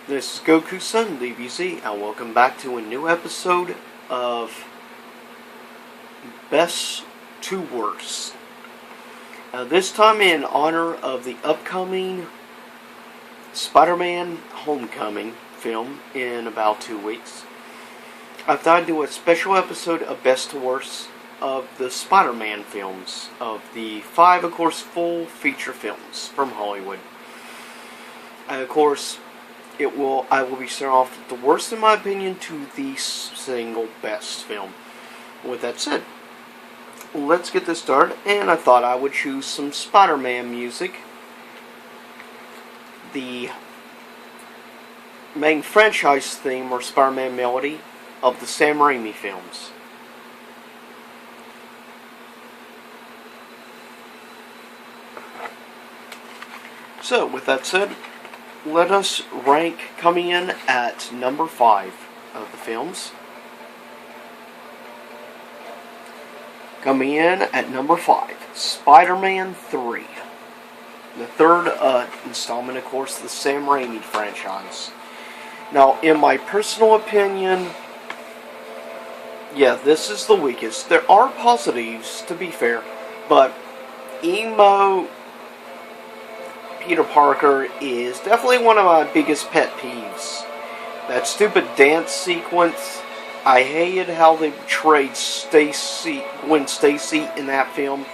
This is Goku-san, DBZ, and welcome back to a new episode of Best to Worst. This time in honor of the upcoming Spider-Man Homecoming film in about 2 weeks. I thought I'd do a special episode of Best to Worst of the Spider-Man films, of the 5, of course, full feature films from Hollywood. And of course, I will be starting off with the worst in my opinion to the single best film. With that said, let's get this started, and I thought I would choose some Spider-Man music. The main franchise theme or Spider-Man melody of the Sam Raimi films. So, with that said, let us rank coming in at number 5 of the films. Coming in at number 5, Spider-Man 3. The third installment, of course, the Sam Raimi franchise. Now, in my personal opinion, yeah, this is the weakest. There are positives, to be fair, but emo Peter Parker is definitely one of my biggest pet peeves. That stupid dance sequence. I hated how they portrayed Gwen Stacy in that film.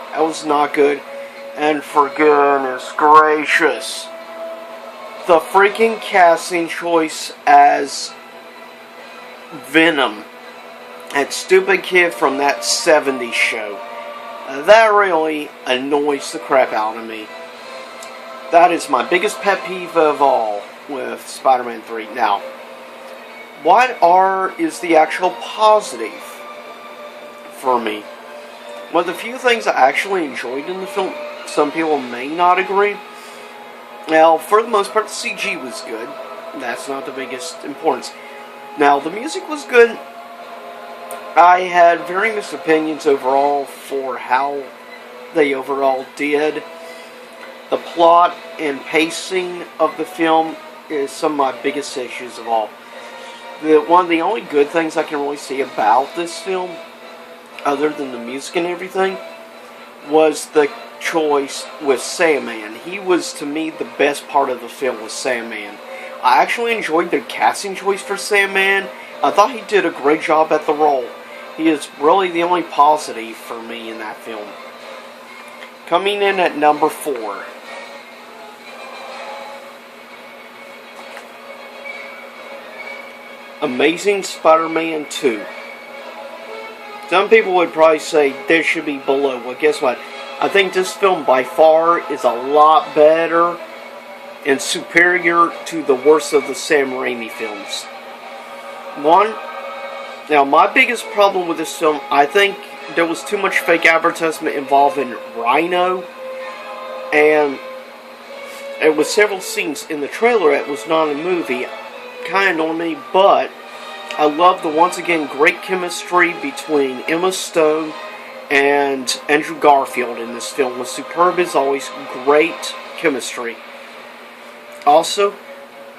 That was not good. And for goodness gracious, the freaking casting choice as Venom, that stupid kid from that 70s show, that really annoys the crap out of me. That is my biggest pet peeve of all with Spider-Man 3. Now, what is the actual positive for me? Well, the few things I actually enjoyed in the film, some people may not agree. Now, for the most part, the CG was good. That's not the biggest importance. Now, the music was good. I had very mixed opinions overall for how they overall did. The plot and pacing of the film is some of my biggest issues of all. One of the only good things I can really see about this film, other than the music and everything, was the choice with Sandman. He was, to me, the best part of the film was Sandman. I actually enjoyed the casting choice for Sandman. I thought he did a great job at the role. He is really the only positive for me in that film. Coming in at number 4. Amazing Spider-Man 2. Some people would probably say this should be below. Well, guess what? I think this film by far is a lot better and superior to the worst of the Sam Raimi films. Now my biggest problem with this film, I think there was too much fake advertisement involving Rhino, and there was several scenes in the trailer that was not a movie. Kind of annoyed me, but I love the once again great chemistry between Emma Stone and Andrew Garfield in this film. Was superb as always, great chemistry. Also,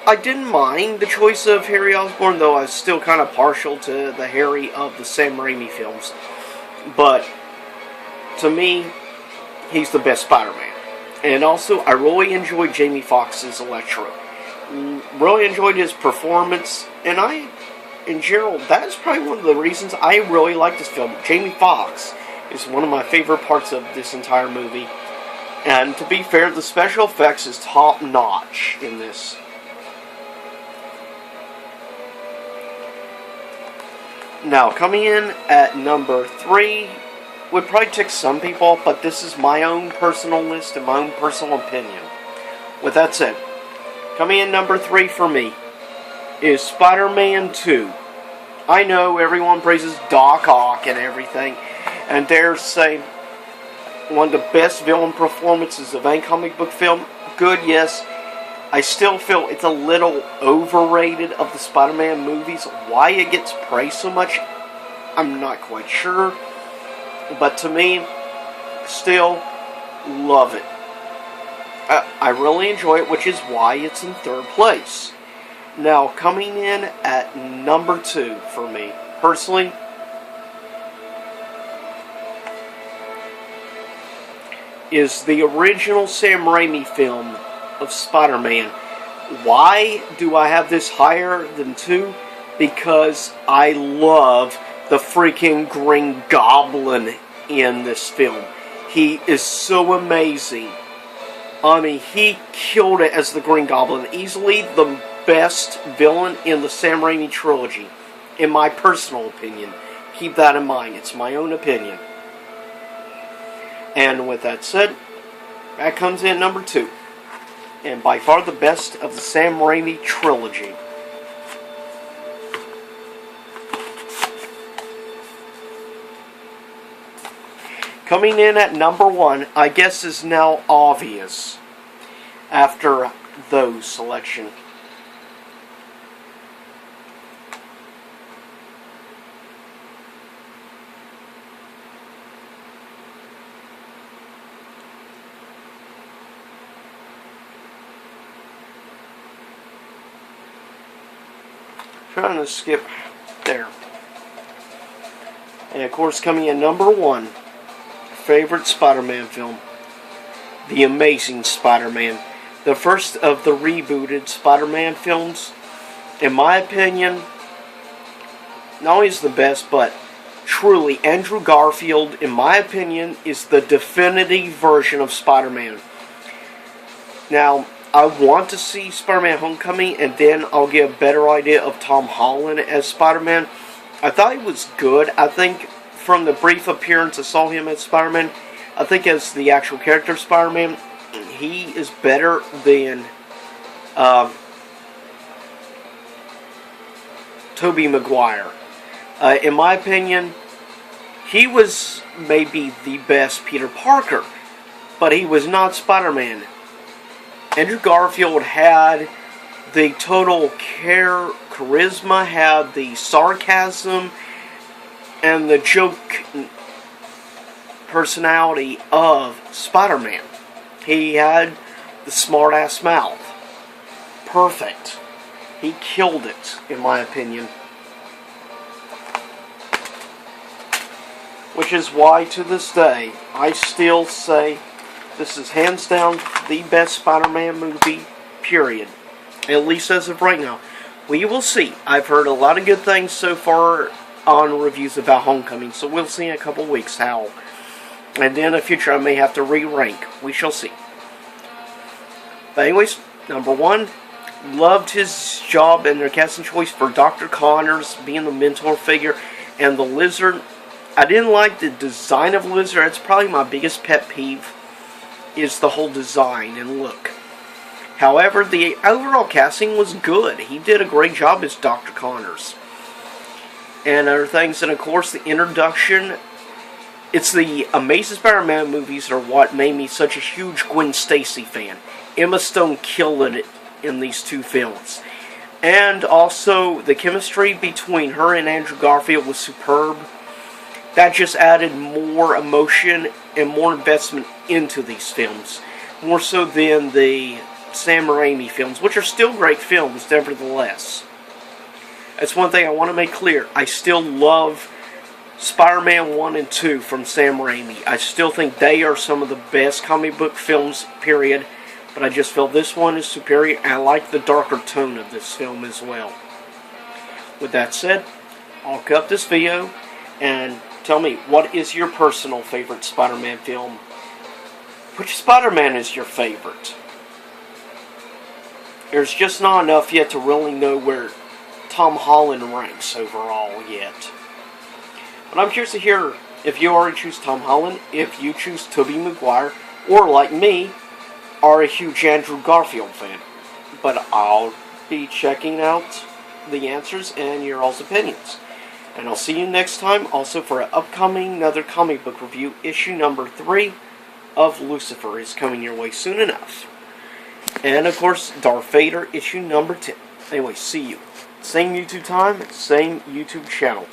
I didn't mind the choice of Harry Osborn, though I was still kind of partial to the Harry of the Sam Raimi films. But to me, he's the best Spider-Man. And also, I really enjoyed Jamie Foxx's Electro. Really enjoyed his performance, and in general, that is probably one of the reasons I really like this film. Jamie Foxx is one of my favorite parts of this entire movie, and to be fair, the special effects is top notch in this. Now, coming in at number 3 would probably tick some people off, but this is my own personal list and my own personal opinion. With that said, coming in number 3 for me is Spider-Man 2. I know everyone praises Doc Ock and everything, and dare say one of the best villain performances of any comic book film. Good, yes. I still feel it's a little overrated of the Spider-Man movies. Why it gets praised so much, I'm not quite sure. But to me, still love it. I really enjoy it, which is why it's in third place. Now, coming in at number 2 for me, personally, is the original Sam Raimi film of Spider-Man. Why do I have this higher than 2? Because I love the freaking Green Goblin in this film. He is so amazing. I mean, he killed it as the Green Goblin. Easily the best villain in the Sam Raimi trilogy, in my personal opinion. Keep that in mind. It's my own opinion. And with that said, that comes in number 2. And by far the best of the Sam Raimi trilogy. Coming in at number 1, I guess is now obvious after those selection. Trying to skip there. And of course, coming in number 1, favorite Spider-Man film, The Amazing Spider-Man. The first of the rebooted Spider-Man films, in my opinion, not only is the best, but truly, Andrew Garfield, in my opinion, is the definitive version of Spider-Man. Now, I want to see Spider-Man Homecoming, and then I'll get a better idea of Tom Holland as Spider-Man. I thought he was good. I think from the brief appearance I saw him as Spider-Man, I think as the actual character Spider-Man, he is better than Tobey Maguire. In my opinion, he was maybe the best Peter Parker, but he was not Spider-Man. Andrew Garfield had the total charisma, had the sarcasm, and the joke personality of Spider-Man. He had the smart-ass mouth. Perfect. He killed it, in my opinion. Which is why, to this day, I still say this is hands down the best Spider-Man movie, period. At least as of right now. We will see. I've heard a lot of good things so far on reviews about Homecoming, so we'll see in a couple weeks how. And then in the future I may have to re-rank. We shall see. But anyways, number 1, loved his job and their casting choice for Dr. Connors being the mentor figure, and the Lizard. I didn't like the design of Lizard. It's probably my biggest pet peeve, is the whole design and look. However, the overall casting was good. He did a great job as Dr. Connors. And other things, and of course the introduction. It's the Amazing Spider-Man movies are what made me such a huge Gwen Stacy fan. Emma Stone killed it in these 2 films. And also, the chemistry between her and Andrew Garfield was superb. That just added more emotion and more investment into these films. More so than the Sam Raimi films, which are still great films, nevertheless. That's one thing I want to make clear. I still love Spider-Man 1 and 2 from Sam Raimi. I still think they are some of the best comic book films, period. But I just feel this one is superior, and I like the darker tone of this film as well. With that said, I'll cut this video, and tell me, what is your personal favorite Spider-Man film? Which Spider-Man is your favorite? There's just not enough yet to really know where Tom Holland ranks overall yet. But I'm curious to hear if you already choose Tom Holland, if you choose Tobey Maguire, or like me, are a huge Andrew Garfield fan. But I'll be checking out the answers and your all's opinions. And I'll see you next time, also for an upcoming another comic book review. Issue number 3 of Lucifer is coming your way soon enough. And of course, Darth Vader, issue number 10. Anyway, see you. Same YouTube time, same YouTube channel.